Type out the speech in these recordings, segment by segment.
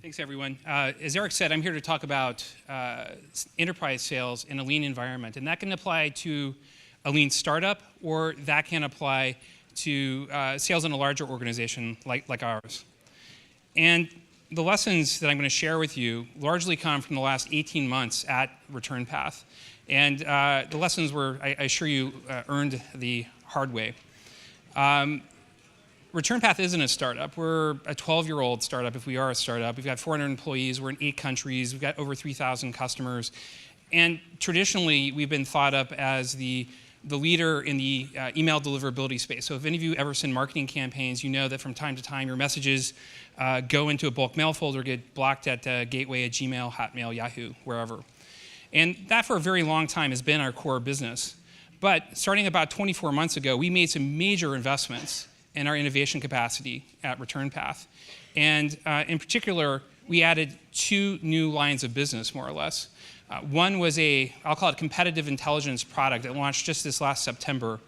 Thanks, everyone. As Eric said, I'm here to talk about enterprise sales in a lean environment. And that can apply to a lean startup, or that can apply to sales in a larger organization like ours. And the lessons that I'm going to share with you largely come from the last 18 months at ReturnPath. And the lessons were, I assure you, earned the hard way. ReturnPath isn't a startup. We're a 12-year-old startup if we are a startup. We've got 400 employees. We're in 8 countries. We've got over 3,000 customers. And traditionally, we've been thought up as the leader in the email deliverability space. So if any of you ever send marketing campaigns, you know that from time to time your messages go into a bulk mail folder, get blocked at Gateway, at Gmail, Hotmail, Yahoo, wherever. And that for a very long time has been our core business. But starting about 24 months ago, we made some major investments in our innovation capacity at ReturnPath. And in particular, we added 2 new lines of business, more or less. One was I'll call it competitive intelligence product that launched just this last September.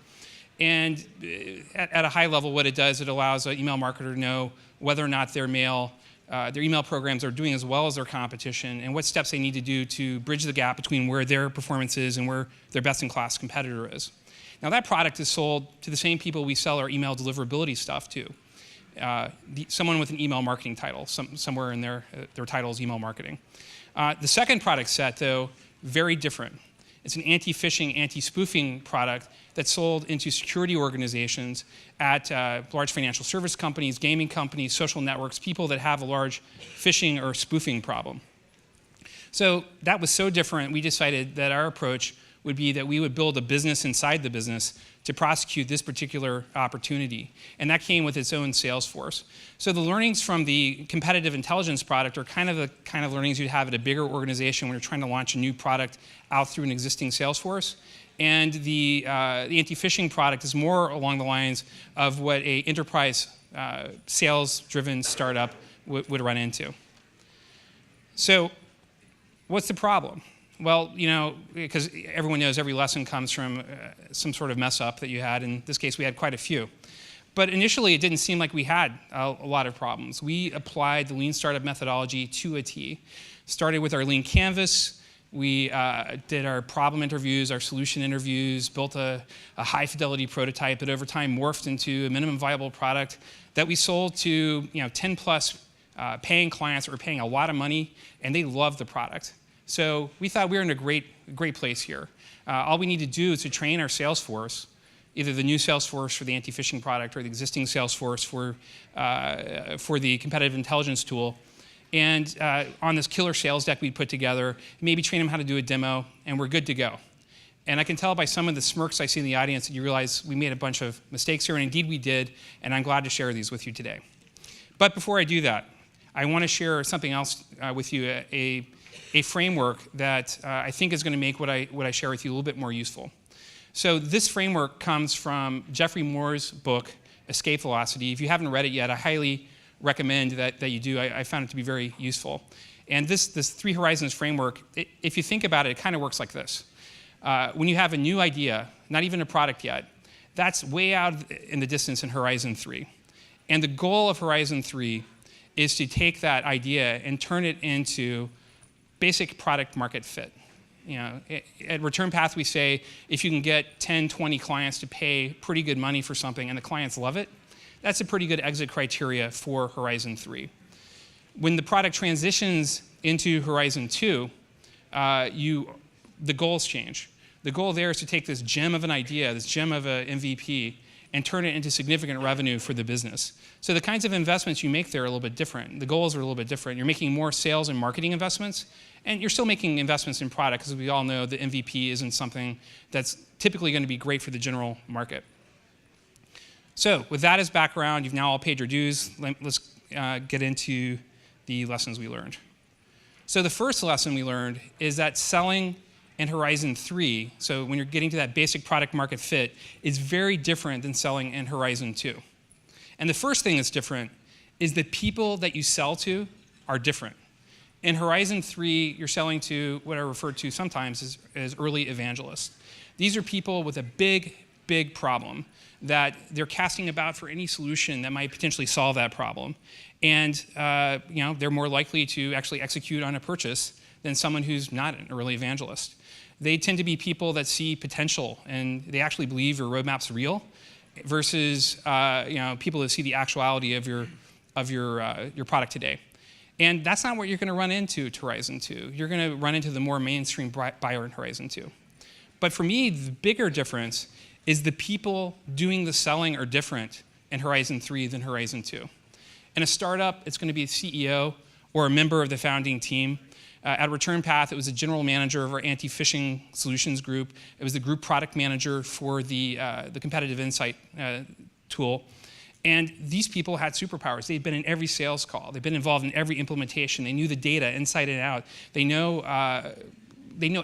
And at a high level, what it does, it allows an email marketer to know whether or not their email programs are doing as well as their competition and what steps they need to do to bridge the gap between where their performance is and where their best-in-class competitor is. Now, that product is sold to the same people we sell our email deliverability stuff to. Someone with an email marketing title, somewhere in their title is email marketing. The second product set, though, very different. It's an anti-phishing, anti-spoofing product that's sold into security organizations at large financial service companies, gaming companies, social networks, people that have a large phishing or spoofing problem. So that was so different, we decided that our approach would be that we would build a business inside the business to prosecute this particular opportunity. And that came with its own sales force. So the learnings from the competitive intelligence product are kind of the kind of learnings you'd have at a bigger organization when you're trying to launch a new product out through an existing sales force. And the anti-phishing product is more along the lines of what an enterprise sales-driven startup would run into. So what's the problem? Well, you know, because everyone knows every lesson comes from some sort of mess up that you had. In this case, we had quite a few. But initially, it didn't seem like we had a lot of problems. We applied the lean startup methodology to a T. Started with our lean canvas. We did our problem interviews, our solution interviews, built a high-fidelity prototype that over time morphed into a minimum viable product that we sold to 10-plus paying clients that were paying a lot of money, and they loved the product. So we thought we were in a great place here. All we need to do is to train our sales force, either the new sales force for the anti-phishing product or the existing sales force for the competitive intelligence tool. And on this killer sales deck we put together, maybe train them how to do a demo, and we're good to go. And I can tell by some of the smirks I see in the audience that you realize we made a bunch of mistakes here, and indeed we did, and I'm glad to share these with you today. But before I do that, I want to share something else with you, a framework that I think is going to make what I share with you a little bit more useful. So this framework comes from Jeffrey Moore's book, Escape Velocity. If you haven't read it yet, I highly recommend that you do. I found it to be very useful. And this 3 Horizons framework, if you think about it, it kind of works like this. When you have a new idea, not even a product yet, that's way out in the distance in Horizon 3. And the goal of Horizon 3 is to take that idea and turn it into basic product market fit. At ReturnPath, we say if you can get 10, 20 clients to pay pretty good money for something and the clients love it, that's a pretty good exit criteria for Horizon 3. When the product transitions into Horizon 2, the goals change. The goal there is to take this gem of an idea, this gem of an MVP, and turn it into significant revenue for the business. So the kinds of investments you make there are a little bit different. The goals are a little bit different. You're making more sales and marketing investments, and you're still making investments in product, because we all know the MVP isn't something that's typically going to be great for the general market. So with that as background, you've now all paid your dues. Let's get into the lessons we learned. So the first lesson we learned is that selling in Horizon 3, so when you're getting to that basic product market fit, is very different than selling in Horizon 2. And the first thing that's different is the people that you sell to are different. In Horizon 3, you're selling to what I refer to sometimes as early evangelists. These are people with a big big problem that they're casting about for any solution that might potentially solve that problem. And they're more likely to actually execute on a purchase than someone who's not an early evangelist. They tend to be people that see potential and they actually believe your roadmap's real, versus people that see the actuality of your product today. And that's not what you're going to run into to Horizon 2. You're going to run into the more mainstream buyer in Horizon 2. But for me, the bigger difference is the people doing the selling are different in Horizon 3 than Horizon 2. In a startup, it's going to be a CEO or a member of the founding team. At Return Path, it was the general manager of our anti-phishing solutions group. It was the group product manager for the competitive insight tool. And these people had superpowers. They'd been in every sales call. They've been involved in every implementation. They knew the data inside and out. They know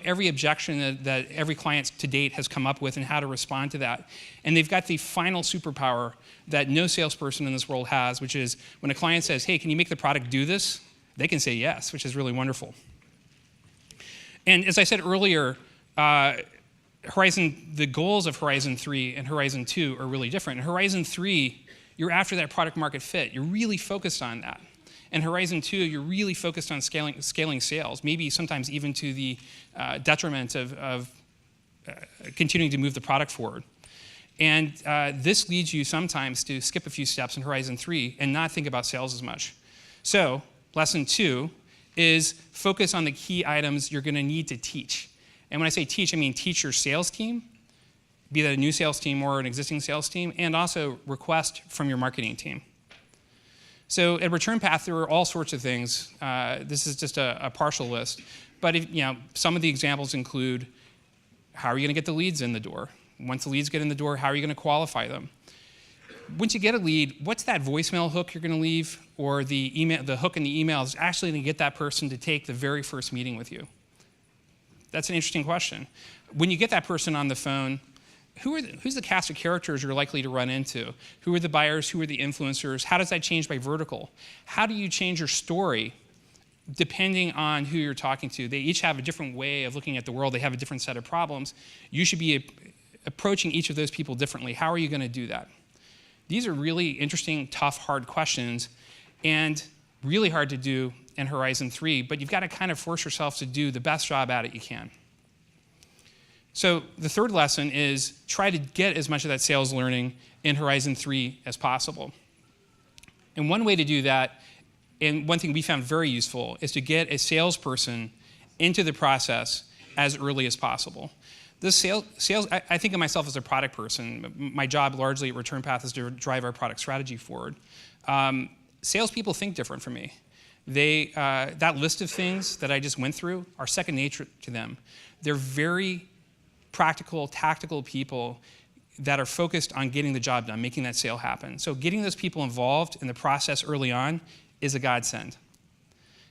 every objection that every client to date has come up with and how to respond to that. And they've got the final superpower that no salesperson in this world has, which is when a client says, hey, can you make the product do this? They can say yes, which is really wonderful. And as I said earlier, the goals of Horizon 3 and Horizon 2 are really different. In Horizon 3, you're after that product market fit. You're really focused on that. In Horizon 2, you're really focused on scaling sales, maybe sometimes even to the detriment of continuing to move the product forward. And this leads you sometimes to skip a few steps in Horizon 3 and not think about sales as much. So lesson 2 is focus on the key items you're going to need to teach. And when I say teach, I mean teach your sales team, be that a new sales team or an existing sales team, and also request from your marketing team. So at Return Path, there are all sorts of things. This is just a partial list. But some of the examples include, how are you going to get the leads in the door? Once the leads get in the door, how are you going to qualify them? Once you get a lead, what's that voicemail hook you're going to leave, or the hook in the email is actually going to get that person to take the very first meeting with you? That's an interesting question. When you get that person on the phone, who's the cast of characters you're likely to run into? Who are the buyers? Who are the influencers? How does that change by vertical? How do you change your story depending on who you're talking to? They each have a different way of looking at the world. They have a different set of problems. You should be approaching each of those people differently. How are you going to do that? These are really interesting, tough, hard questions, and really hard to do in Horizon 3, but you've got to kind of force yourself to do the best job at it you can. So the third lesson is try to get as much of that sales learning in Horizon 3 as possible. And one way to do that, and one thing we found very useful, is to get a salesperson into the process as early as possible. This sales, I think of myself as a product person. My job largely at Return Path is to drive our product strategy forward. Salespeople think different from me. That list of things that I just went through are second nature to them. They're very practical, tactical people that are focused on getting the job done, making that sale happen. So getting those people involved in the process early on is a godsend.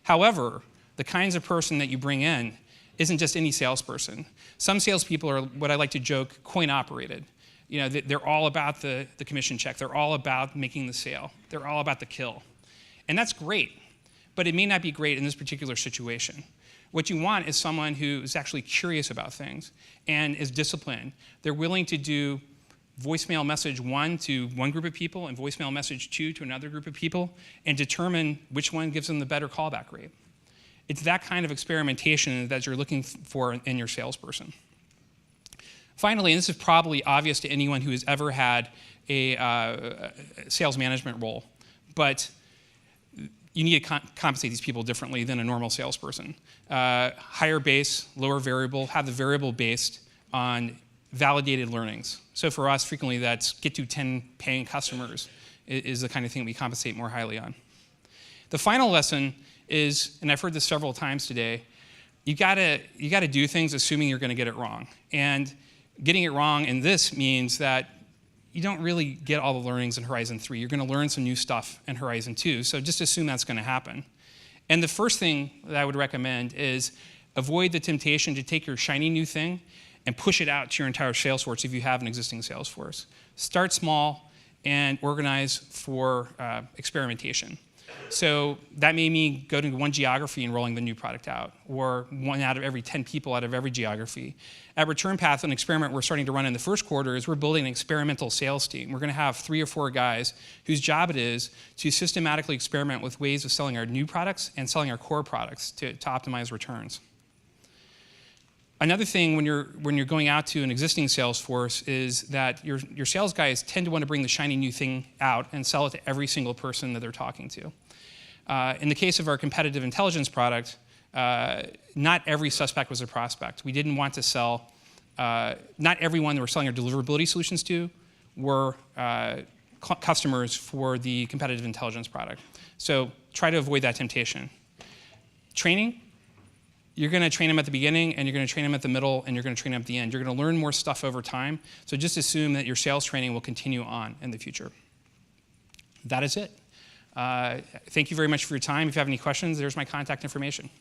However, the kinds of person that you bring in isn't just any salesperson. Some salespeople are what I like to joke, coin-operated. They're all about the commission check. They're all about making the sale. They're all about the kill. And that's great, but it may not be great in this particular situation. What you want is someone who is actually curious about things and is disciplined. They're willing to do voicemail message 1 to one group of people and voicemail message 2 to another group of people and determine which one gives them the better callback rate. It's that kind of experimentation that you're looking for in your salesperson. Finally, and this is probably obvious to anyone who has ever had a sales management role, but you need to compensate these people differently than a normal salesperson. Higher base, lower variable, have the variable based on validated learnings. So for us, frequently that's get to 10 paying customers is the kind of thing we compensate more highly on. The final lesson is, and I've heard this several times today, you gotta do things assuming you're gonna get it wrong. And getting it wrong in this means that you don't really get all the learnings in Horizon 3. You're gonna learn some new stuff in Horizon 2, so just assume that's gonna happen. And the first thing that I would recommend is avoid the temptation to take your shiny new thing and push it out to your entire sales force if you have an existing sales force. Start small and organize for experimentation. So that may mean go to one geography and rolling the new product out, or 1 out of every 10 people out of every geography. At Return Path, an experiment we're starting to run in the first quarter is we're building an experimental sales team. We're going to have 3 or 4 guys whose job it is to systematically experiment with ways of selling our new products and selling our core products to optimize returns. Another thing when you're going out to an existing sales force is that your sales guys tend to want to bring the shiny new thing out and sell it to every single person that they're talking to. In the case of our competitive intelligence product, not every suspect was a prospect. We didn't want to sell, not everyone that we're selling our deliverability solutions to were customers for the competitive intelligence product. So try to avoid that temptation. Training, you're going to train them at the beginning, and you're going to train them at the middle, and you're going to train them at the end. You're going to learn more stuff over time. So just assume that your sales training will continue on in the future. That is it. Thank you very much for your time. If you have any questions, there's my contact information.